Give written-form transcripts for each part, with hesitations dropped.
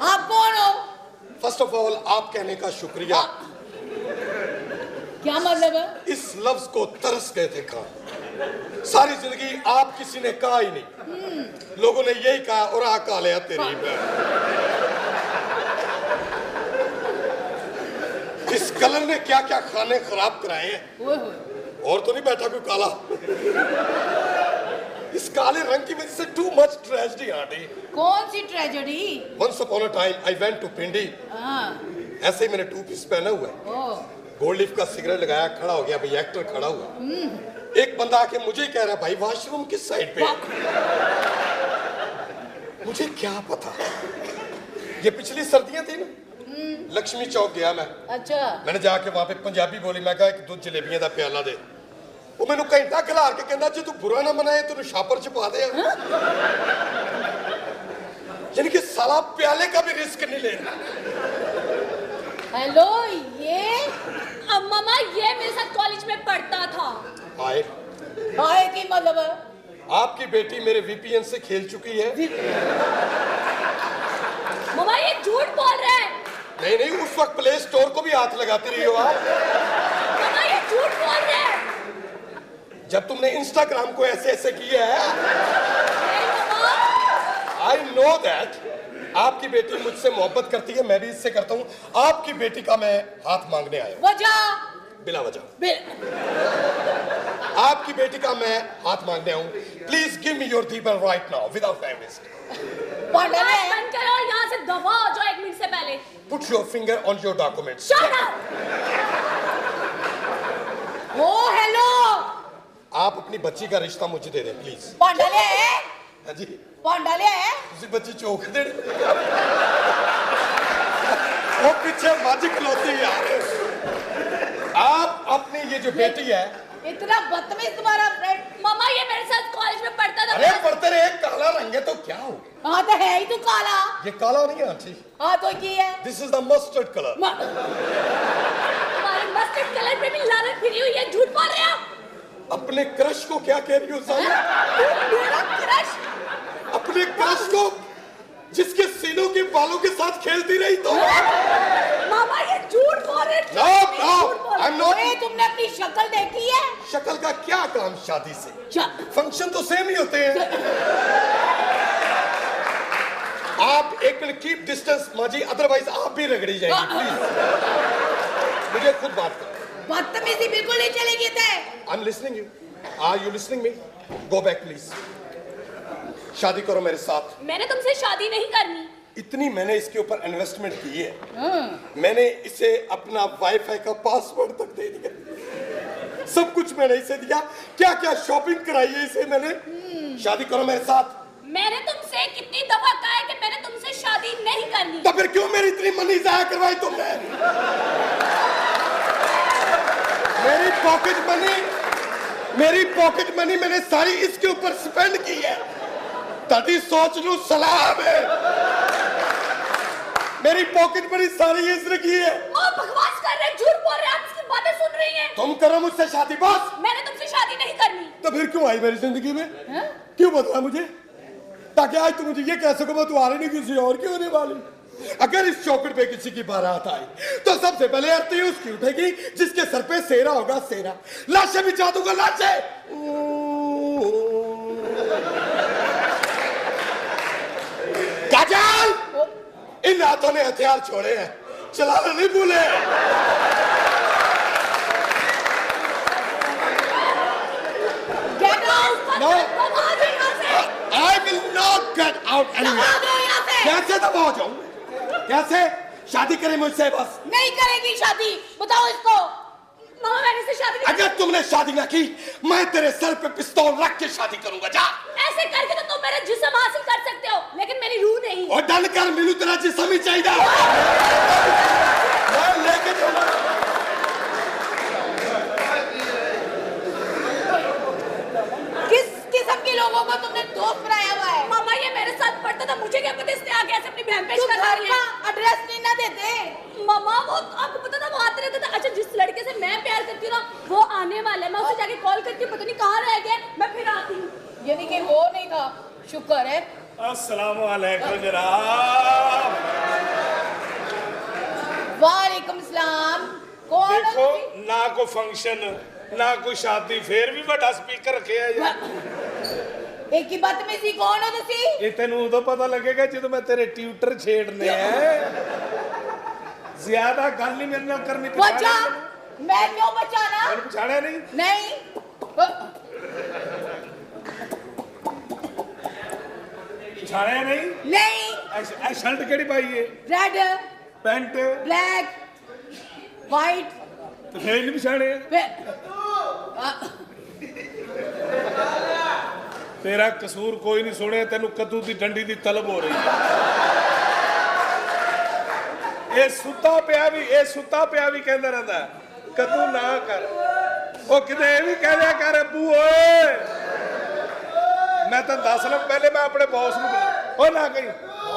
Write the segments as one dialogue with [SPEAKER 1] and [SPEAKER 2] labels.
[SPEAKER 1] आप कौन हो?
[SPEAKER 2] फर्स्ट ऑफ ऑल आप कहने का शुक्रिया।
[SPEAKER 1] क्या मतलब है?
[SPEAKER 2] इस लफ्ज को तरस गए थे कहा, सारी जिंदगी आप किसी ने कहा ही नहीं, लोगों ने यही कहा और आ का लिया तेरी इस कलर ने क्या क्या खाने खराब कराए हैं। और तो नहीं बैठा कोई काला। इस काले रंग की वजह से टू मच ट्रेजेडी आंटी।
[SPEAKER 1] कौन सी tragedy?
[SPEAKER 2] Once upon a time I went to Pindi. ऐसे ही मैंने टू पीस पहना हुआ है, गोल्ड लीफ का सिगरेट लगाया, खड़ा हो गया, भाई एक्टर खड़ा हुआ। एक बंदा आके मुझे कह रहा भाई वॉशरूम किस साइड पे? मुझे क्या पता, ये पिछली सर्दियां थी ना, लक्ष्मी चौक गया मैं।
[SPEAKER 1] अच्छा।
[SPEAKER 2] मैंने जाके वहां पे पंजाबी बोली, मैं कहा एक दो जलेबियां दा प्याला दे। वो मैंने घंटा खिलार के कहना जे तू बुरा ना मनाए तेन छापर च पा दे। यानी कि साला प्याले का भी रिस्क नहीं ले रहा।
[SPEAKER 1] हेलो, ये
[SPEAKER 3] मामा ये मेरे साथ कॉलेज में पढ़ता था।
[SPEAKER 2] आए
[SPEAKER 1] आए की मतलब है?
[SPEAKER 2] आपकी बेटी मेरे वीपीएन से खेल चुकी है।
[SPEAKER 3] मामा ये झूठ बोल रहा है।
[SPEAKER 2] नहीं नहीं, उस वक्त प्ले स्टोर को भी हाथ लगाती रही हो आप।
[SPEAKER 3] मामा ये झूठ बोल रहा है।
[SPEAKER 2] जब तुमने इंस्टाग्राम को ऐसे ऐसे किया है। आई नो दैट आपकी बेटी मुझसे मोहब्बत करती है, मैं भी इससे करता हूँ। आपकी बेटी का मैं हाथ मांगने आया हूँ।
[SPEAKER 1] वजह?
[SPEAKER 2] बिला वजह। आपकी बेटी का मैं हाथ मांगने आया हूँ। Please give me your Deepan right now without time waste.
[SPEAKER 3] बंद करो, यहाँ से दफा हो जाओ 1 मिनट से पहले।
[SPEAKER 2] Put your finger on your documents.
[SPEAKER 3] Shut up.
[SPEAKER 1] Oh hello,
[SPEAKER 2] आप अपनी बच्ची का रिश्ता मुझे दे दें प्लीज।
[SPEAKER 1] पांडाले है?
[SPEAKER 2] हाँ जी।
[SPEAKER 1] पांडाले है?
[SPEAKER 2] उसी बच्ची चौक दे। वो पीछे मैजिक खिलौती यार। आप अपनी ये जो बेटी है,
[SPEAKER 1] इतना बदतमीज तुम्हारा फ्रेंड।
[SPEAKER 3] मामा ये मेरे साथ कॉलेज में पढ़ता था।
[SPEAKER 2] अरे पढ़ते रहे, काला रंग है तो क्या हो गया?
[SPEAKER 1] हाँ तो है ही तू काला।
[SPEAKER 2] ये काला नहीं है आंटी।
[SPEAKER 1] हाँ तो की है?
[SPEAKER 2] This is the mustard colour.
[SPEAKER 3] तुम्हारे मस्टर्ड कलर पे भी लानत फिरी हुई है, झूठ बोल रहे हो।
[SPEAKER 2] अपने क्रश को क्या कह रही हो साला?
[SPEAKER 3] मेरा क्रश?
[SPEAKER 2] अपने क्रश को जिसके सीनों के बालों के साथ खेलती रही तो?
[SPEAKER 3] मामा ये झूठ बोल रहे हो।
[SPEAKER 2] No, I am not.
[SPEAKER 1] तुमने अपनी शक्ल देखी है?
[SPEAKER 2] शक्ल का क्या काम शादी से? फंक्शन तो सेम ही होते हैं। आप एक मिनट कीप डिस्टेंस माजी, अदरवाइज आप भी रगड़ी जाएंगी प्लीज। मुझे खुद बात करो।
[SPEAKER 1] बदतमीजी बिल्कुल नहीं चलेगी।
[SPEAKER 2] I am listening you. Are you listening me? Go back please. शादी करो मेरे साथ।
[SPEAKER 3] मैंने तुमसे शादी नहीं करनी।
[SPEAKER 2] इतनी मैंने इसके ऊपर इन्वेस्टमेंट की है। मैंने इसे अपना वाईफाई का पासवर्ड तक दे दिया, सब कुछ मैंने इसे दिया। क्या क्या शॉपिंग कराई है इसे मैंने। शादी करो मेरे साथ।
[SPEAKER 3] मैंने तुमसे कितनी दफा कहा है कि मैंने तुमसे शादी नहीं करनी।
[SPEAKER 2] तो फिर क्यों मेरी इतनी मनी जाया करवाई तुमने? मेरी पॉकेट मनी मैंने सारी इसके ऊपर स्पेंड की है। ताकि सोच लूं सलाम है। मेरी पॉकेट मनी सारी इसने की है।
[SPEAKER 3] आप बकवास कर रहे हैं, झूठ बोल रहे हैं, आप इसकी बातें सुन रही हैं।
[SPEAKER 2] तुम करो मुझसे शादी बस।
[SPEAKER 3] मैंने तुमसे शादी नहीं करनी।
[SPEAKER 2] तो फिर क्यों आई मेरी जिंदगी में? क्यों बदला मुझे? ताकि आज तुम मुझे ये कह सको मैं तुम्हारी नहीं किसी और की होने वाली। अगर इस चौखट पे किसी की बारात आई तो सबसे पहले आरती उसकी उठेगी जिसके सर पे सेरा होगा। सेरा लाशें बिछा दूंगा, लाशें। काजल, इन हाथों ने हथियार छोड़े हैं, चलाना नहीं भूले।
[SPEAKER 1] Get out!
[SPEAKER 2] No.
[SPEAKER 1] I
[SPEAKER 2] will not get out anywhere. कैसे दबा जाऊं? कैसे? शादी करें मुझसे बस।
[SPEAKER 1] नहीं करेगी शादी, बताओ इसको।
[SPEAKER 3] मामा मैंने इससे शादी नहीं।
[SPEAKER 2] अगर तुमने शादी ना की, मैं तेरे सर पे पिस्तौल रख के शादी करूंगा। जा।
[SPEAKER 3] ऐसे करके तो तुम मेरा जिस्म हासिल कर सकते हो, लेकिन मेरी रूह नहीं।
[SPEAKER 2] और डन कर मिलू तेरा जिस्म ही चाहिए। मैं लेके जाऊंगा।
[SPEAKER 1] किस किस्म के लोगों को तुमने दोस्त बनाया हुआ है?
[SPEAKER 3] मामा ये मेरे साथ पढ़ता था, मुझे क्या पता इसने आगे ऐसे अपनी बहन पेश
[SPEAKER 1] तुम
[SPEAKER 3] कर
[SPEAKER 1] घर
[SPEAKER 3] रही
[SPEAKER 1] का
[SPEAKER 3] है।
[SPEAKER 1] एड्रेस नहीं ना देते?
[SPEAKER 3] मामा वो आपको पता था, वो आते रहते थे। अच्छा जिस लड़के से मैं प्यार करती हूँ ना, वो आने वाला है। मैं उसे जाके कॉल करती हूँ, पता नहीं कहाँ रह गया, मैं फिर आती हूँ।
[SPEAKER 1] यानी कि वो नहीं था, शुक्र है।
[SPEAKER 4] अस्सलाम वालेकुम जनाब।
[SPEAKER 1] वालेकुम सलाम। कौन हो
[SPEAKER 4] देखो
[SPEAKER 1] तुसी?
[SPEAKER 4] ना कोई फंक्शन ना कोई शादी, फिर भी बड़ा स्पीकर रखे यार।
[SPEAKER 1] एक ही बदतमीजी, कौन हो तुसी?
[SPEAKER 4] ये तेन उदो पता लगेगा जो मैं तेरे ट्यूटर छेड़ने हैं। ज्यादा गल नहीं मेरे नाल करनी।
[SPEAKER 1] बचा, मैं क्यों बचाना?
[SPEAKER 4] मैंने पछाड़ा नहीं।
[SPEAKER 1] नहीं
[SPEAKER 4] पछाड़ा नहीं।
[SPEAKER 1] नहीं।
[SPEAKER 4] शर्ट केड़ी पाई है?
[SPEAKER 1] Red,
[SPEAKER 4] pant,
[SPEAKER 1] black, white.
[SPEAKER 4] तो फिर नहीं पछाड़े। तेरा कसूर कोई नहीं सुने, तेन कद्दू की डंडी की तलब हो रही है। ये सुता पिया भी कहता रहता है कद्दू ना कर। वो किते भी कह दिया कर अबू ओए, मैं तेन दस लग पहले मैं अपने बॉस को ना कही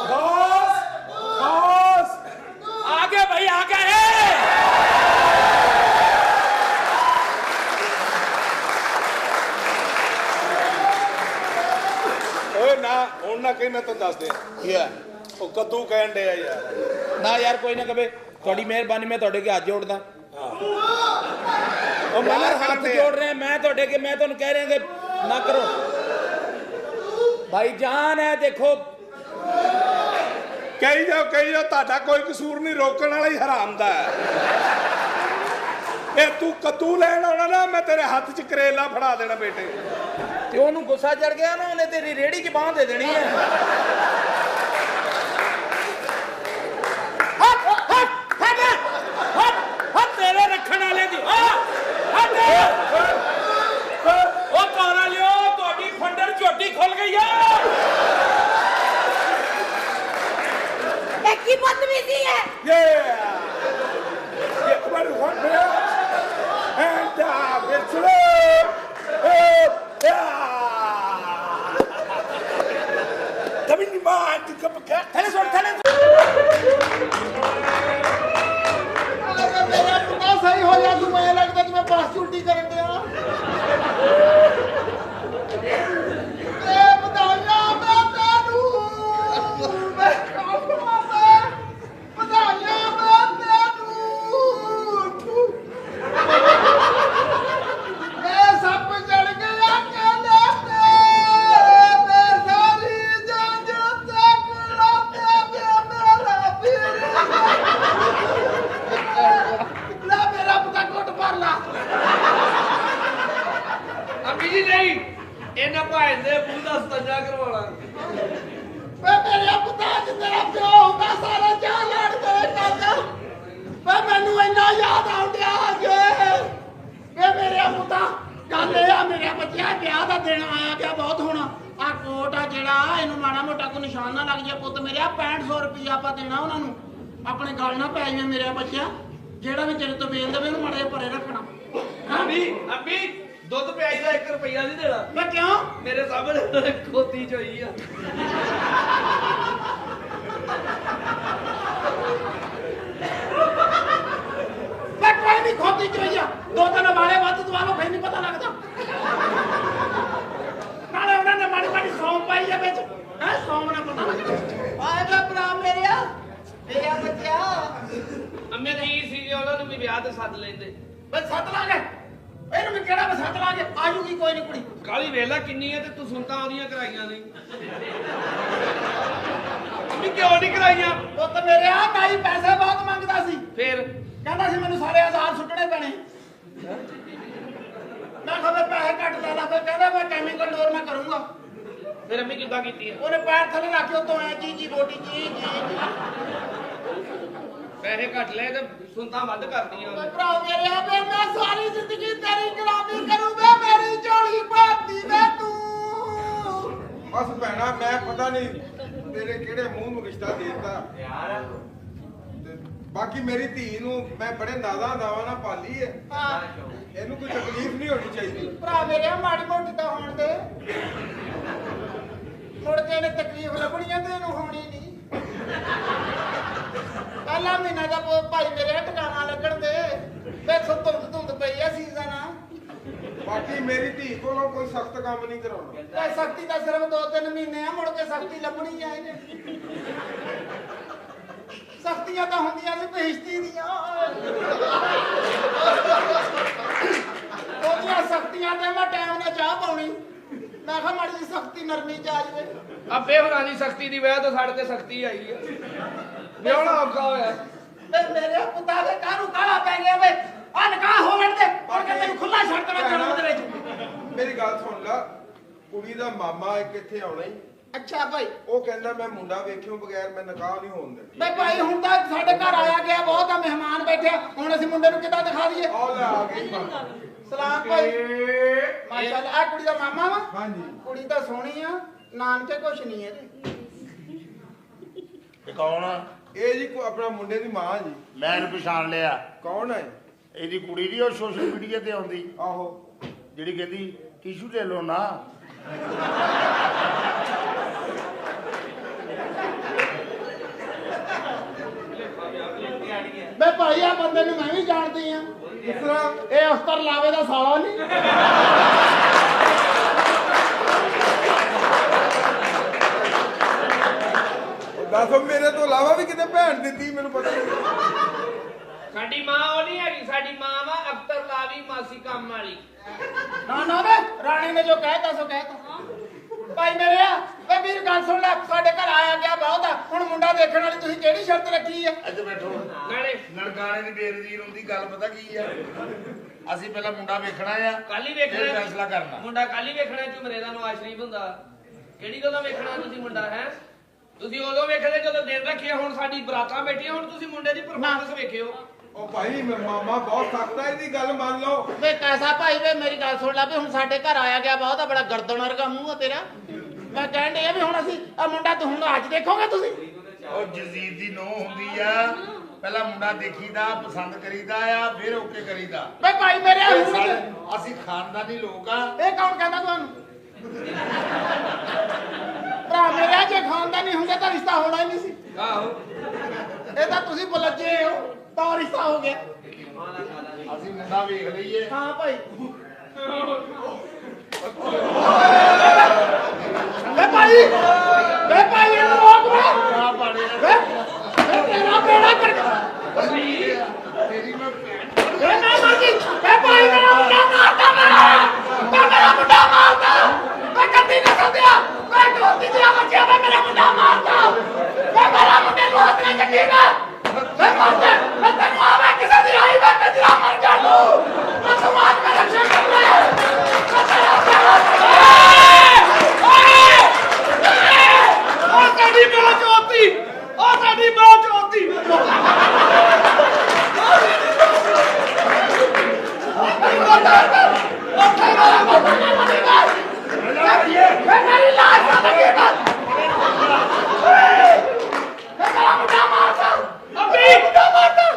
[SPEAKER 4] बॉस बॉस
[SPEAKER 5] आ गया भाई, आ गया।
[SPEAKER 4] ओए ना हुण ना कही, मैं तेन दस दे वो कद्दू कहन डे यार।
[SPEAKER 5] ना यार कोई ना कहे, थोड़ी मेहरबानी, मैं थोड़े के हाथ जोड़दा।
[SPEAKER 4] ਉਹ ਮੈਂ
[SPEAKER 5] यार
[SPEAKER 4] हाथ
[SPEAKER 5] हाथ जोड़ रहे हैं, मैं थोड़े के, मैं तो कह रहे हैं कि ना करो भाई जान है। देखो
[SPEAKER 4] कही जाओ ਤੁਹਾਡਾ ਕੋਈ ਕਸੂਰ ਨਹੀਂ, ਰੋਕਣ ਵਾਲਾ ਹੀ ਹਰਾਮ ਦਾ ਹੈ। ਇਹ ਤੂੰ ਕद्दू ਲੈਣ ਆਉਣਾ ਨਾ, ਮੈਂ ਤੇਰੇ ਹੱਥ 'ਚ ਕਰੇਲਾ ਫੜਾ ਦੇਣਾ ਬੇਟੇ।
[SPEAKER 5] ਤੇ ਉਹਨੂੰ ਗੁੱਸਾ ਚੜ ਗਿਆ ਨਾ, ਉਹਨੇ ਤੇਰੀ ਰੇੜੀ 'ਚ ਬਾਂਹ ਦੇ ਦੇਣੀ ਹੈ। ਹੱਥ ਤੇਰੇ ਰੱਖਣ ਵਾਲੇ ਦੀ ਹੱਥ। ਉਹ ਪਾਰਾ ਲਿਓ, ਤੁਹਾਡੀ ਫੰਡਰ ਝੋਟੀ ਖੁੱਲ ਗਈ ਆ।
[SPEAKER 1] एक ही बदतमीजी है।
[SPEAKER 4] What and it's Tabii ni maan di kapka.
[SPEAKER 5] ਥੱਲੇ
[SPEAKER 2] मेरा पुता सही हो जा, तू मैं लगता कि मैं बस उल्टी करन दिया। ए बधाइयां मैं तेनू, मैं खाऊंगा मैं बधाइयां मैं तेनू। मैं सब चढ़ गया कहने ते, मैं सारी जान तक लौटे मेरा पीर। ला मेरा पुता कोट पर ला।
[SPEAKER 6] अभी जी नहीं, इन्हें भाई ने पूरा सजा करवाना।
[SPEAKER 2] वे मेरे पुता च तेरा प्यो होगा सारा क्या लड़ गए काका। वे मैनू इन्ना याद आउंदिया जे वे मेरे पुता गल ए मेरे बच्चे ब्याह दा दिन आया गया बहुत होना। आ कोट आ जेड़ा इनू माड़ा मोटा को निशान ना लग जाए पुत मेरे 6500 रुपया आपा देना उन्हां नू। अपने गल ना पै जावे मेरे बच्चे, जेड़ा भी तेरे तो बेल देवे उन्हू माड़ा जिहा परे रखना।
[SPEAKER 6] अभी दुध प्याज का 1 रुपया नहीं देना।
[SPEAKER 2] मैं क्यों?
[SPEAKER 6] मेरे सामने खोती चोई है।
[SPEAKER 2] मैं कोई नहीं खोती चाहिए, 2-3 वाले बात दवा लो फिर नहीं पता लगता। नाले उन्होंने माड़ी माड़ी सौंफ पाई है बिच, है सौंफ ना पता लगता। आए बे भरा मेरे बच्चा
[SPEAKER 6] अम्मे तो ये सी उन्होंने भी ब्याह ते सद लेंदे।
[SPEAKER 2] बस सत लागे ਇਹਨੂੰ ਵੀ ਕਿਹੜਾ ਮੈਂ ਸੱਤ ਲਾਗੇ ਆਜੂਗੀ ਕੋਈ ਨਹੀਂ ਕੁੜੀ।
[SPEAKER 6] काली वेला किन्नी है ते तू सुनता ओदियां कराईयां नहीं। अम्मी क्यों नहीं कराईयां?
[SPEAKER 2] ਪੁੱਤ ਮੇਰੇ ਆ ਤਾਈ ਪੈਸੇ ਬਹੁਤ ਮੰਗਦਾ ਸੀ,
[SPEAKER 6] फिर
[SPEAKER 2] ਕਹਿੰਦਾ ਸੀ ਮੈਨੂੰ ਸਾਰੇ ਆਜ਼ਾਦ ਸੁੱਟਣੇ ਪੈਣੇ। ਮੈਂ ਕਿਹਾ ਮੈਂ ਪੈਸੇ ਘੱਟ ਲਾ ਲਾ, ਫਿਰ ਕਹਿੰਦਾ ਮੈਂ ਕੈਮੀਕਲ ਡੋਰ ਮੈਂ ਕਰੂੰਗਾ।
[SPEAKER 6] फिर अम्मी किदा कीती है?
[SPEAKER 2] ਉਹਨੇ ਪੈਰ ਥੱਲੇ ਰੱਖ ਕੇ ਉਤੋਂ ਐ ਜੀ ਰੋਟੀ ਜੀ।
[SPEAKER 6] पैसे घट ले ते सुनता वध करदियां।
[SPEAKER 2] ਭਰਾ ਮੇਰੇ ਆ ਵੇ ਮੈਂ ਸਾਰੀ ਜ਼ਿੰਦਗੀ ਤੇਰੀ ਗੁਲਾਮੀ ਕਰੂੰ ਵੇ ਮੇਰੀ ਝੋਲੀ ਭਰਦੀ ਵੇ ਤੂੰ।
[SPEAKER 7] ਬਸ ਭੈਣਾ ਮੈਂ ਪਤਾ ਨਹੀਂ ਤੇਰੇ ਕਿਹੜੇ ਮੂੰਹ ਨੂੰ ਰਿਸ਼ਤਾ ਦੇਤਾ ਯਾਰ। ਬਾਕੀ ਮੇਰੀ ਧੀ ਨੂੰ ਮੈਂ ਬੜੇ ਨਾਜ਼ਾਂ ਦਾਵਾਂ ਨਾਲ ਪਾਲੀ ਹੈ।
[SPEAKER 2] ਹਾਂ
[SPEAKER 7] ਇਹਨੂੰ ਕੋਈ ਤਕਲੀਫ ਨਹੀਂ ਹੋਣੀ ਚਾਹੀਦੀ।
[SPEAKER 2] ਭਰਾ ਮੇਰੇ ਆ ਮਾੜੀ ਮੋਟੀ ਤਾਂ ਹੋਣ ਦੇ, ਮੁੜ ਕੇ ਇਹਨੇ ਤਕਲੀਫ ਲੱਭਣੀ ਆ ਤੇ ਇਹਨੂੰ ਹੋਣੀ ਨਹੀਂ। ਪਹਿਲਾ ਮਹੀਨਾ ਦਾ ਭਾਈ ਮੇਰੇ ਟਿਕਾਣਾ ਲੱਗਣ ਦੇ, ਫਿਰ ਧੁੰਦ ਪਈ ਆ ਸੀਜ਼ਨ ਆ।
[SPEAKER 7] ਬਾਕੀ ਮੇਰੀ ਧੀ ਕੋਲੋਂ ਕੋਈ ਸਖਤ ਕੰਮ ਨਹੀਂ ਕਰਾਉਣਾ।
[SPEAKER 2] ਇਹ ਸਖਤੀ ਤਾਂ ਸਿਰਫ 2-3 ਮਹੀਨੇ ਆ, ਮੁੜ ਕੇ ਸਖਤੀ ਲੱਭਣੀ ਆ ਇਹਨੇ। ਸਖਤੀ
[SPEAKER 5] ਸ਼ਕਤੀਆਂ ਤਾਂ ਹੁੰਦੀਆਂ ਸੀ ਬਹਿਸ਼ਤੀ ਦੀਆਂ ਉਹਦੀਆਂ ਸ਼ਕਤੀਆਂ ਤੇ ਮੈਂ ਟਾਈਮ ਨਾਲ ਚਾਹ ਪਾਉਣੀ ਮੈਂ ਕਿਹਾ ਮਾੜੀ ਜਿਹੀ ਸਖਤੀ ਨਰਮੀ ਚ ਆ ਜਾਵੇ
[SPEAKER 6] ਅੱਬੇ ਹੋਰਾਂ ਦੀ ਸਖਤੀ ਦੀ ਵਜ੍ਹਾ ਤੋਂ ਸਾਡੇ ਤੇ ਸਖਤੀ ਆਈ ਆ ਵਿਆਹਣਾ ਔਖਾ ਹੋਇਆ
[SPEAKER 5] ਤੇ ਮੇਰੇ ਪੁੱਤਾਂ ਦੇ ਕਾਹਨੂੰ ਕਾਲਾ ਪੈ ਗਿਆ ਵੇ ਆ ਨਿਕਾਹ ਹੋਣ ਦੇ ਔਰ ਕਿ ਤੈਨੂੰ ਖੁੱਲਾ ਛੱਡ ਦੇਣਾ ਜਨਮ ਦੇ ਵਿੱਚ
[SPEAKER 7] ਮੇਰੀ ਗੱਲ ਸੁਣ ਲੈ ਕੁੜੀ ਦਾ ਮਾਮਾ ਇੱਕ ਇੱਥੇ ਆਉਣਾ ਹੀ
[SPEAKER 5] ਅੱਛਾ ਭਾਈ
[SPEAKER 7] ਉਹ ਕਹਿੰਦਾ ਮੈਂ ਮੁੰਡਾ ਵੇਖਿਓ ਬਗੈਰ ਮੈਂ ਨਿਕਾਹ ਨਹੀਂ ਹੋਣ ਦੇਣਾ
[SPEAKER 5] ਬਈ ਭਾਈ ਹੁਣ ਤਾਂ ਸਾਡੇ ਘਰ ਆਇਆ ਗਿਆ ਬਹੁਤ ਆ ਮਹਿਮਾਨ ਬੈਠੇ ਹੁਣ ਅਸੀਂ ਮੁੰਡੇ ਨੂੰ ਕਿੱਦਾਂ ਦਿਖਾ ਦਈਏ
[SPEAKER 7] ਆ ਲੈ ਆ ਗਈ
[SPEAKER 5] ਸਲਾਮ ਭਾਈ ਮਾਸ਼ਾਅੱਲਾ ਆ ਕੁੜੀ ਦਾ ਮਾਮਾ ਵਾ
[SPEAKER 7] ਹਾਂਜੀ
[SPEAKER 5] ਕੁੜੀ ਤਾਂ ਸੋਹਣੀ ਆ ਨਾਨਕੇ ਕੁਛ ਨਹੀਂ ਇਹਦੇ
[SPEAKER 8] ਇਹ ਕੌਣ ਆ?
[SPEAKER 7] ਇਹ ਜੀ ਆਪਣਾ ਮੁੰਡੇ ਦੀ ਮਾਂ ਜੀ
[SPEAKER 8] ਮੈਂ ਇਹਨੂੰ ਪਛਾਣ ਲਿਆ।
[SPEAKER 7] ਕੌਣ ਹੈ
[SPEAKER 8] ਇਹਦੀ ਕੁੜੀ ਦੀ ਉਹ ਸੋਸ਼ਲ ਮੀਡੀਆ ਤੇ ਆਉਂਦੀ
[SPEAKER 7] ਆਹੋ
[SPEAKER 8] ਜਿਹੜੀ ਕਹਿੰਦੀ ਟਿਸ਼ੂ ਲੈ ਲਓ ਨਾ।
[SPEAKER 5] ਬੇ ਭਾਈ ਆ ਬੰਦੇ ਨੂੰ ਮੈਂ ਵੀ ਜਾਣਦੀ ਆ
[SPEAKER 7] ਕਿਸ ਤਰ੍ਹਾਂ
[SPEAKER 5] ਇਹ ਅਖਤਰ ਲਾਵੇ ਦਾ ਸਾਲਾ ਨਹੀਂ
[SPEAKER 7] ਦੱਸੋ ਮੇਰੇ ਤੋਂ ਇਲਾਵਾ ਵੀ ਕਿਤੇ ਭੈਣ ਦਿੱਤੀ ਮੈਨੂੰ ਪਤਾ ਨਹੀਂ
[SPEAKER 6] ਸਾਡੀ ਮਾਂ ਉਹ ਨਹੀਂ ਹੈਗੀ ਸਾਡੀ ਮਾਂ ਵਾ ਅਖਤਰ ਲਾਵੀ ਮਾਸੀ ਕੰਮ ਵਾਲੀ
[SPEAKER 5] ਨਾ ਵੇ ਰਾਣੀ ਨੇ ਜੋ ਕਹਿਤਾ ਸੋ ਕਹਿਤਾ ਭਾਈ ਮੇਰੇ ਆ ਵੇ ਵੀਰ ਗੱਲ ਸੁਣ ਲੈ ਸਾਡੇ ਘਰ ਆਇਆ ਗਿਆ ਬਹੁਤ ਆ ਹੁਣ ਮੁੰਡਾ ਦੇਖਣ ਵਾਲੀ ਤੁਸੀਂ ਕਿਹੜੀ ਸ਼ਰਤ ਰੱਖੀ ਆ
[SPEAKER 8] ਇੱਥੇ ਬੈਠੋ।
[SPEAKER 6] ਨਾਲੇ
[SPEAKER 8] ਨਨਕਾਣੇ ਦੀ ਬੇਨਜ਼ੀਰ ਹੁੰਦੀ ਗੱਲ ਪਤਾ ਕੀ ਆ? ਅਸੀਂ ਪਹਿਲਾਂ ਮੁੰਡਾ ਵੇਖਣਾ ਆ
[SPEAKER 6] ਕੱਲ ਹੀ
[SPEAKER 8] ਫਿਰ
[SPEAKER 6] ਵੇਖਣਾ
[SPEAKER 8] ਫੈਸਲਾ ਕਰਨਾ।
[SPEAKER 6] ਮੁੰਡਾ ਕੱਲ ਹੀ ਵੇਖਣਾ ਝੁਮਰੇ ਦਾ ਨਵਾਜ਼ ਸ਼ਰੀਫ ਹੁੰਦਾ ਕਿਹੜੀ ਗੱਲੋਂ ਵੇਖਣਾ ਤੁਸੀਂ ਮੁੰਡਾ ਹੈ ਤੁਸੀਂ ਉਦੋਂ ਵੇਖਦੇ ਜਦੋਂ ਦਿਨ ਰੱਖੇ ਹੁਣ ਸਾਡੀ ਬਰਾਤਾਂ ਬੈਠੀਆਂ ਹੁਣ ਤੁਸੀਂ ਮੁੰਡੇ ਦੀ ਪਰਫਾਰਮੈਂਸ ਵੇਖਿਓ
[SPEAKER 7] ਉਹ ਭਾਈ ਮਾਮਾ ਬਹੁਤ ਸਖਤ ਹੈ ਇਹਦੀ ਗੱਲ ਮੰਨ ਲਓ
[SPEAKER 5] ਵੇ ਕੈਸਾ ਭਾਈ ਵੇ ਮੇਰੀ ਗੱਲ ਸੁਣ ਲੈ ਵੀ ਹੁਣ ਸਾਡੇ ਘਰ ਆਇਆ ਗਿਆ ਬਹੁਤ ਆ ਬੜਾ ਗਰਦਨ ਵਰਗਾ ਮੂੰਹ ਆ ਤੇਰਾ ਮੈਂ ਕਹਿਣ ਡਿਆ ਵੀ ਹੁਣ ਅਸੀਂ ਆ ਮੁੰਡਾ ਤੇ ਹੁਣ ਅੱਜ ਦੇਖੋਗੇ ਤੁਸੀਂ
[SPEAKER 8] ਉਹ ਜਜ਼ੀਦ ਦੀ ਨੋਹ ਹੁੰਦੀ ਆ ਪਹਿਲਾਂ ਮੁੰਡਾ ਦੇਖੀਦਾ ਪਸੰਦ ਕਰੀਦਾ ਆ ਫਿਰ ਓਕੇ ਕਰੀਦਾ।
[SPEAKER 5] ਵੇ ਭਾਈ ਮੇਰੇ
[SPEAKER 8] ਇਹ
[SPEAKER 5] ਹੁਣ
[SPEAKER 8] ਅਸੀਂ ਖਾਨਦਾਨੀ ਲੋਕ ਆ।
[SPEAKER 5] ਇਹ ਕੌਣ ਕਹਿੰਦਾ ਤੁਹਾਨੂੰ ਭਰਾ ਮੇਰੇ ਜੇ ਖਾਨਦਾਨੀ ਹੁੰਦੇ ਤਾਂ ਰਿਸ਼ਤਾ ਹੋਣਾ ਹੀ ਨਹੀਂ ਸੀ
[SPEAKER 6] ਆਹੋ
[SPEAKER 5] ਇਹ ਤਾਂ ਤੁਸੀਂ ਬੁਲੱਜੇ ਹੋ ਤਾਂ ਰਿਸ਼ਤਾ ਹੋ ਗਿਆ
[SPEAKER 8] ਅਸੀਂ ਮੁੰਡਾ ਵੇਖ ਲਈਏ।
[SPEAKER 5] ਹਾਂ ਭਾਈ ਵੇ ਭਾਈ ਇਹਨੂੰ ਰੋਕ ਵੇ
[SPEAKER 8] ਆ ਬਾੜੇ
[SPEAKER 5] ਵੇ ਤੇਰਾ ਬੇੜਾ ਕਰ
[SPEAKER 8] ਤੇਰੀ ਮੈਂ ਭੈਣ
[SPEAKER 5] ਵੇ ਨਾ ਮਰਜੀ ਵੇ ਭਾਈ ਮੇਰਾ ਮੁੰਡਾ ਮਾਰਦਾ ਮੇਰਾ ਮੁੰਡਾ ਮਾਰਦਾ ਵੇ ਕੱਢੀ ਨਾ ਸੱਦਿਆ ਵੇ ਦੋਤੀ ਜਿਹੜਾ ਬੱਚਾ ਵੇ ਮੇਰਾ ਮੁੰਡਾ ਮਾਰਦਾ ਵੇ ਮੇਰਾ ਮੁੰਡੇ ਨੂੰ ਹੱਥ ਨਾਲ ਚੱਕੇਗਾ ਵੇ ਮਾਰਦਾ ਮੈਂ ਤੈਨੂੰ ਆਵੇ ਕਿਸੇ ਦੀ ਆਈ ਵੇ ਤੇਰਾ ਮਰ ਜਾ ਲੂ ਮੈਂ ਸਮਾਜ ਮੇਂ ਰਕਸ਼ਾ ਕਰ ਲੈ
[SPEAKER 6] ਉਹ ਸਾਡੀ ਮਾਂ ਚੋਤੀ ਉਹ ਸਾਡੀ ਮਾਂ ਚੋਤੀ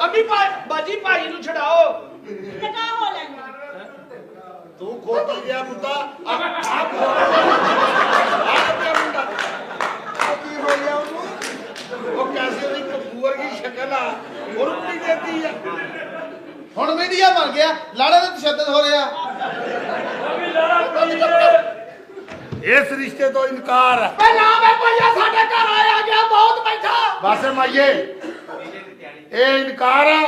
[SPEAKER 6] ਅਭੀ ਬਾਜੀ ਭਾਈ ਨੂੰ ਛਡਾਓ
[SPEAKER 3] ਨਿਕਾਹ ਹੋ ਲੈਣਾ
[SPEAKER 8] ਤੂੰ ਖੋਤੀ ਗਿਆ ਮੁੰਡਾ
[SPEAKER 7] ਕੀ ਹੋ ਗਿਆ ਉਹਨੂੰ
[SPEAKER 8] ਉਹ ਕੈਸੇ ਉਹਦੀ ਕਪੂਰ ਦੀ ਸ਼ਕਲ ਆ ਉਹ ਰੁਪਈ ਦੇਤੀ ਆ।
[SPEAKER 5] ਹੁਣ ਮੀਡੀਆ ਬਣ ਗਿਆ ਲਾੜੇ ਦਾ ਤਸ਼ੱਦਦ ਹੋ ਰਿਹਾ
[SPEAKER 8] ਇਸ ਰਿਸ਼ਤੇ ਤੋਂ ਇਨਕਾਰ ਆ।
[SPEAKER 5] ਪਹਿਲਾਂ ਵੇ ਭਈਆ ਸਾਡੇ ਘਰ ਆਇਆ ਗਿਆ ਬਹੁਤ ਬੈਠਾ
[SPEAKER 8] ਬਸ ਮਾਈਏ ਇਹ ਇਨਕਾਰ ਆ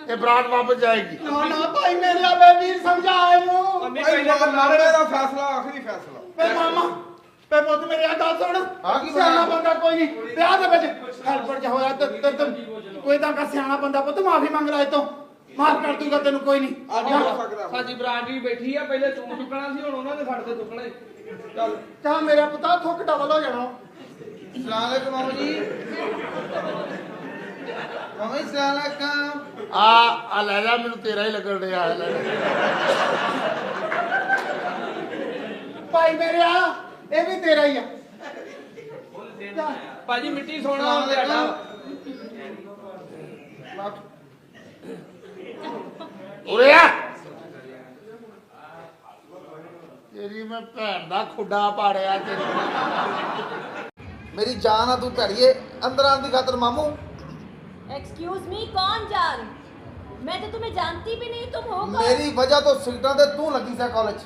[SPEAKER 8] ਇਹ ਬਰਾਤ ਵਾਪਸ ਜਾਏਗੀ।
[SPEAKER 5] ਨਾ ਨਾ ਭਾਈ ਮੇਰੇ ਆਵੇ ਵੀਰ ਸਮਝਾ ਇਹਨੂੰ
[SPEAKER 6] ਅੰਮੀ
[SPEAKER 7] ਭਾਈ
[SPEAKER 6] ਪਹਿਲਾਂ ਤਾਂ
[SPEAKER 7] ਮਾਮੇ ਦਾ ਫੈਸਲਾ ਆਖਰੀ ਫੈਸਲਾ
[SPEAKER 5] ਵੇ ਮਾਮਾ ਵੇ ਪੁੱਤ ਮੇਰੇ ਆ ਗੱਲ ਸੁਣ ਸਿਆਣਾ ਬੰਦਾ ਕੋਈ ਨਹੀਂ ਵਿਆਹ ਦੇ ਵਿੱਚ ਹੈਲਪਰ ਚ ਹੋਇਆ ਤੇ ਕੋਈ ਤਾਂ ਕਾ ਸਿਆਣਾ ਬੰਦਾ ਪੁੱਤ ਮਾਫੀ ਮੰਗ ਲੈ ਇਤੋਂ ਮਾਫ ਕਰ ਦੂਗਾ ਤੈਨੂੰ ਕੋਈ ਨਹੀਂ
[SPEAKER 7] ਅੱਜ ਹੋ ਸਕਦਾ
[SPEAKER 6] ਸਾਡੀ ਬਰਾਂਡ ਵੀ ਬੈਠੀ ਆ ਪਹਿਲੇ ਤੂੰ ਚੁੱਕਣਾ ਸੀ ਹੁਣ ਉਹਨਾਂ ਨੇ ਸਾਡੇ ਤੇ ਚੁੱਕਣਾ ਈ।
[SPEAKER 7] ਚੱਲ
[SPEAKER 5] ਕਾ ਮੇਰਾ ਪੁੱਤਾ ਥੁੱਕ ਡਬਲ ਹੋ ਜਾਣਾ
[SPEAKER 7] ਸਲਾਮ ਮਾਮੂ ਜੀ ਮਾਮਾ ਜੀ ਸਲਾਮ
[SPEAKER 8] ਆ ਲੈ ਜਾ ਮੈਨੂੰ ਤੇਰਾ ਹੀ ਲੱਗਣ ਡਿਆ ਲੈ ਲੈ।
[SPEAKER 5] ਭਾਈ ਮੇਰੇ ਆ ਇਹ ਵੀ ਤੇਰਾ ਹੀ ਆ
[SPEAKER 6] ਭਾਜੀ ਮਿੱਟੀ ਸੋਨਾ ਤੁਹਾਡਾ
[SPEAKER 8] ਉਰੇ ਆ ਤੇਰੀ ਮੈਂ ਭੈਣ ਦਾ ਖੁੱਡਾ ਪਾੜਿਆ ਤੇਰੀ
[SPEAKER 9] मेरी जान आ तू भैड़िए अंदर आने की खातर मामू
[SPEAKER 3] एक्सक्यूज मी कौन जान मैं तो तुम्हें जानती भी नहीं तुम हो कौन
[SPEAKER 9] मेरी वजह तो सीटा ते तू लगी सा कॉलेज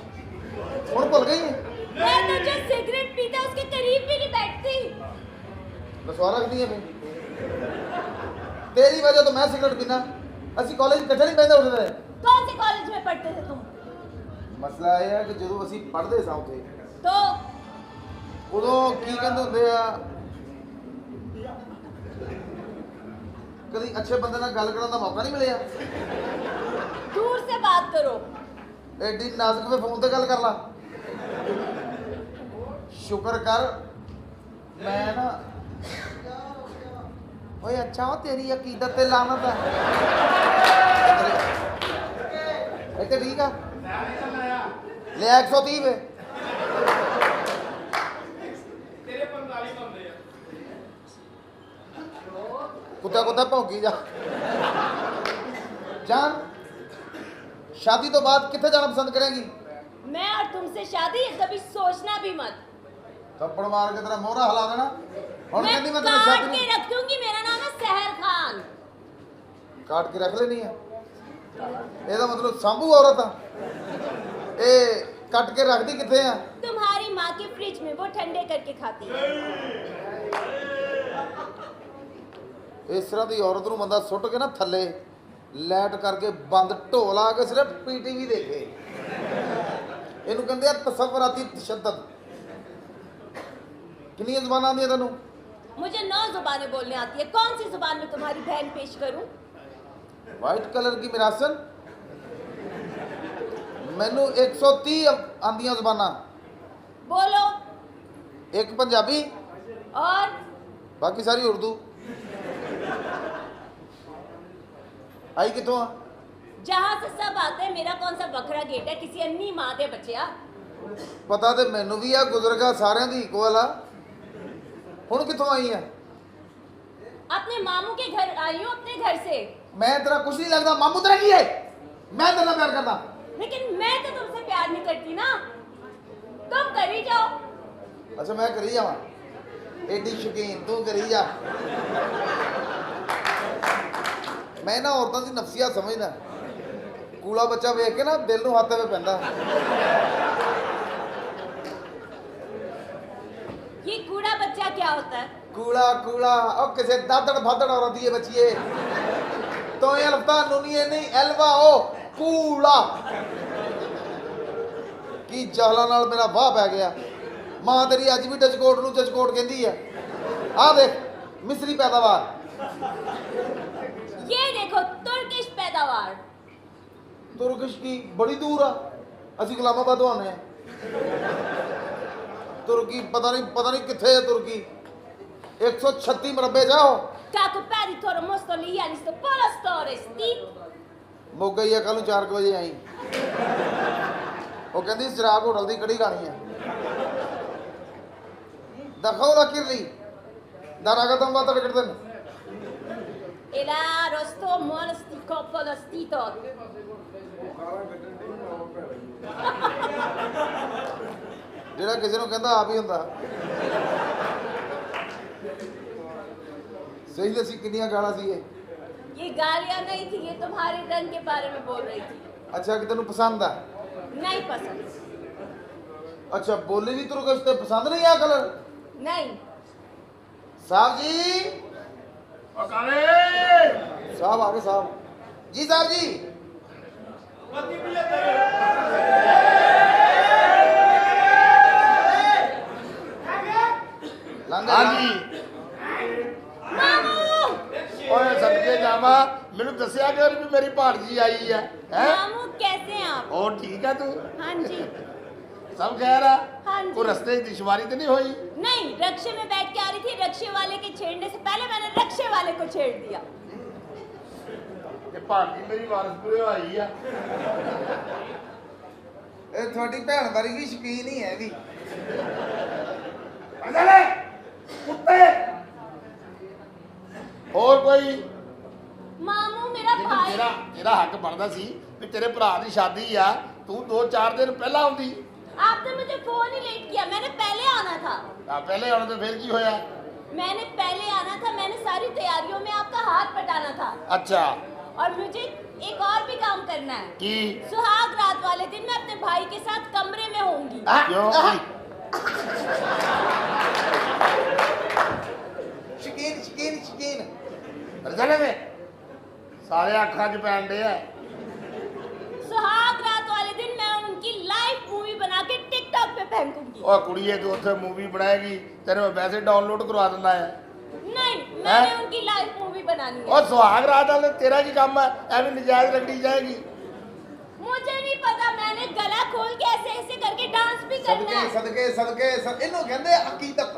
[SPEAKER 9] हुण भुल गई है
[SPEAKER 3] मैं तो जो सिगरेट पीता उसके करीब भी नहीं बैठती
[SPEAKER 9] बसवा रख दी है तेरी वजह तो मैं सिगरेट पीना ਅਸੀਂ ਕਾਲਜ ਇਕੱਠੇ ਨਹੀਂ ਬੈਠਦੇ ਉੱਠਦੇ
[SPEAKER 3] कौन से कॉलेज में पढ़ते थे तुम?
[SPEAKER 9] ਮਸਲਾ ਇਹ ਹੈ ਕਿ ਜਦੋਂ ਅਸੀਂ ਪੜ੍ਹਦੇ ਸਾਂ ਉੱਥੇ
[SPEAKER 3] तो
[SPEAKER 9] ਉਦੋਂ ਕੀ ਕਹਿੰਦੇ ਹੁੰਦੇ ਆ ਕਦੀ ਅੱਛੇ ਬੰਦੇ ਨਾਲ ਗੱਲ ਕਰਨ ਦਾ ਮੌਕਾ ਨਹੀਂ ਮਿਲਿਆ
[SPEAKER 3] दूर से बात करो।
[SPEAKER 9] ਐਡੀ ਨਾਜ਼ੁਕ ਵੇ ਫੋਨ ਤੇ ਗੱਲ ਕਰ ਲਾ ਸ਼ੁਕਰ ਕਰ ਮੈਂ ਨਾ ਓਏ ਅੱਛਾ ਉਹ ਤੇਰੀ ਅਕੀਦਤ ਤੇ ਲਾਨਤ ਹੈ ਇੱਥੇ ਠੀਕ ਆ ਲੈ 130 ਵੇ
[SPEAKER 5] ਤੇਰੇ 45 ਬੰਦੇ ਆ
[SPEAKER 9] ਕੁੱਤਾ ਕੁੱਤਾ ਭੌਂਕੀ ਜਾ ਜਾਨ शादी तो बाद कितने जाना पसंद करेंगी
[SPEAKER 3] मैं और तुमसे शादी कभी सोचना भी मत।
[SPEAKER 9] थप्पड़ मार के तेरा मोहरा हिला देना और
[SPEAKER 3] मैं
[SPEAKER 9] कहती मैं तेरे
[SPEAKER 3] काट
[SPEAKER 9] शादी
[SPEAKER 3] के
[SPEAKER 9] नहीं
[SPEAKER 3] रख दूंगी। मेरा नाम है सहर खान।
[SPEAKER 9] काट के रख लेनी है ਇਹਦਾ मतलब ਸੰਭੂ औरत आ ए कट के रख दी किथे आ
[SPEAKER 3] तुम्हारी माँ के फ्रिज में वो ठंडे करके खाती है।
[SPEAKER 9] इस तरह की औरत ਨੂੰ ਬੰਦਾ ਸੁੱਟ ਕੇ ਨਾ ਥੱਲੇ ਲੈਟ ਕਰਕੇ ਬੰਦ ਢੋਲਾ ਕੇ ਸਿਰਫ ਪੀਟੀਵੀ ਦੇਖੇ ਇਹਨੂੰ ਕਹਿੰਦੇ ਆ ਤਸਵਰਾਤੀ ਤਸ਼ੱਦਦ ਕਿੰਨੀਆਂ ਜ਼ਬਾਨਾਂ ਆਉਂਦੀਆਂ ਤੈਨੂੰ
[SPEAKER 3] मुझे 9 जुबानें बोलने आती है। कौन सी जुबान में तुम्हारी बहन पेश करूं?
[SPEAKER 9] ਵਾਈਟ ਕਲਰ की मिरासन ਮੈਨੂੰ 130 ਆਉਂਦੀਆਂ ਜ਼ਬਾਨਾਂ
[SPEAKER 3] बोलो।
[SPEAKER 9] ਇੱਕ ਪੰਜਾਬੀ
[SPEAKER 3] और
[SPEAKER 9] ਬਾਕੀ ਸਾਰੀ ਉਰਦੂ आई कितों आ
[SPEAKER 3] जहाँ से सब आते हैं। मेरा कौन सा बकरा गेट है किसी अन्नी माँ दे बच्चिया।
[SPEAKER 9] पता ते मैनू भी आ गुजरगा सारियां दी इक्वल आ हुण कितों आई है
[SPEAKER 3] अपने मामू के घर आई हूँ अपने घर से।
[SPEAKER 9] मैं तेरा कुछ नहीं लगता मामू तेरा की है मैं तेरे नाल प्यार करदा
[SPEAKER 3] लेकिन मैं तो तुमसे प्यार नहीं करती ना। तुम कर ही जाओ।
[SPEAKER 9] अच्छा मैं करी जावां एडी शौकीन तू करी जा मैं ना औरतां दी नफसियत समझदा कूला बच्चा वेख के ना दिल नूं हत्थ पे पैंदा
[SPEAKER 3] ये कूड़ा बच्चा क्या होता है?
[SPEAKER 9] कूड़ा कूड़ा ओ किसे दादड़ भादड़ औरत दी बच्ची तो ये लफ्ता नुनिए नहीं एलवा ओ कूड़ा की जहला नाल मेरा वाह पै गया मां तेरी अज भी डचकोट नूं चचकोट कहंदी है आ देख मिस्री पैदावार
[SPEAKER 3] ये देखो तुर्किश पैदावार।
[SPEAKER 9] तुर्किश की बड़ी दूर आ असी इस्लामाबाद तो आने तुर्की पता नहीं किथे है तुर्की 136 मरबे जाओ
[SPEAKER 3] Kako pedi toro mosto lijani sto pola storesti।
[SPEAKER 9] मुक गई है कल 4 बजे आई वो कहती चिराग होटल की कड़ी खानी है दखो दा किरली दाना का तुम बात टिकट देन
[SPEAKER 3] E la rosto monosti coppola stito।
[SPEAKER 9] ਜਿਹੜਾ ਕਿਸੇ ਨੂੰ ਕਹਿੰਦਾ ਆਪ ਹੀ ਹੁੰਦਾ सही दसी कितनियां गाला सी ये
[SPEAKER 3] ये गालियां नहीं थी। ये तुम्हारे रंग के बारे में बोल रही थी।
[SPEAKER 9] अच्छा कि तेन पसंद है
[SPEAKER 3] नहीं पसंद।
[SPEAKER 9] अच्छा बोली भी तुर्किश ते पसंद नहीं आ कलर
[SPEAKER 3] नहीं।
[SPEAKER 9] साहब जी
[SPEAKER 8] ਕਾਲੇ
[SPEAKER 9] साहब आ गए साहब जी साहब जी लंगा
[SPEAKER 8] हाँ जी
[SPEAKER 3] मामू
[SPEAKER 8] ਓਏ ਸਦਕੇ ਜਾਵਾ ਮੈਨੂੰ ਦੱਸਿਆ ਕਿ ਵੀ ਮੇਰੀ ਭਾਣਜੀ ਆਈ ਹੈ ਹੈ
[SPEAKER 3] मामू कैसे हैं आप?
[SPEAKER 8] ਹੋਰ ਠੀਕ ਹੈ ਤੂੰ
[SPEAKER 3] हाँ जी।
[SPEAKER 8] सब खैर है
[SPEAKER 3] हाँ जी।
[SPEAKER 8] कोई रास्ते की दुश्वारी तो नहीं हुई
[SPEAKER 3] नहीं रक्षे में बैठ के आ रही थी। रक्षे वाले के छेड़ने से पहले मैंने रक्षे वाले को छेड़ दिया।
[SPEAKER 8] कि भाणजी मेरी वारसपुरे आई है
[SPEAKER 9] ਇਹ ਤੁਹਾਡੀ ਭੈਣ ਵਰਗੀ ਸ਼ਕੀਨ ਹੀ ਹੈ ਵੀ
[SPEAKER 8] अगले कुत्ते और कोई
[SPEAKER 3] मामू मेरा
[SPEAKER 8] लेकिन
[SPEAKER 3] भाई।
[SPEAKER 8] तेरा हक बनता सी कि तेरे भरा की शादी आ तू 2-4 दिन पहला आउंदी
[SPEAKER 3] आपने मुझे फोन ही लेट किया। मैंने पहले आना था।
[SPEAKER 8] पहले आने तो फिर की होया
[SPEAKER 3] मैंने पहले आना था। मैंने सारी तैयारियों में आपका हाथ बटाना था।
[SPEAKER 8] अच्छा
[SPEAKER 3] और मुझे एक और भी काम करना है
[SPEAKER 8] की
[SPEAKER 3] सुहाग रात वाले दिन मैं अपने भाई के साथ कमरे में होंगी।
[SPEAKER 8] क्यों
[SPEAKER 9] ਸ਼ਕੀਨ ਸ਼ਕੀਨ ਸ਼ਕੀਨ
[SPEAKER 8] चले में ਸਾਰੇ ਅੱਖਾਂ 'ਚ ਪੈਣ ਡੇ ਆ।
[SPEAKER 3] सुहाग रात वाले दिन मैं उनकी लाइव मूवी बना के टिकटॉक पे फेंकूंगी।
[SPEAKER 8] ਉਹ ਕੁੜੀਏ ਤੂੰ ਉੱਥੇ ਮੂਵੀ ਬਣਾਏਗੀ ਤੈਨੂੰ ਮੈਂ ਵੈਸੇ ਡਾਊਨਲੋਡ ਕਰਵਾ ਦਿੰਦਾ ਆ।
[SPEAKER 3] नहीं, मैंने उनकी लाइव मूवी बनानी है।
[SPEAKER 8] ਉਹ ਸੁਹਾਗ ਰਾਤ ਵਾਲੇ ਤੇਰਾ ਕੀ ਕੰਮ ਹੈ ਐਵੇਂ ਨਜਾਇਜ਼ ਰਗੜੀ ਜਾਏਗੀ।
[SPEAKER 3] मुझे नहीं पता, मैंने गला खोल के ऐसे ऐसे करके डांस भी करना है।
[SPEAKER 9] ਸਦਕੇ ਇਹਨੂੰ ਕਹਿੰਦੇ ਹਕੀਕਤ।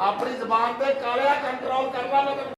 [SPEAKER 8] ਆਪਣੀ ਜ਼ਬਾਨ ਤੇ ਕਾਲਿਆ ਕੰਟਰੋਲ ਕਰਨਾ ਮੈਂ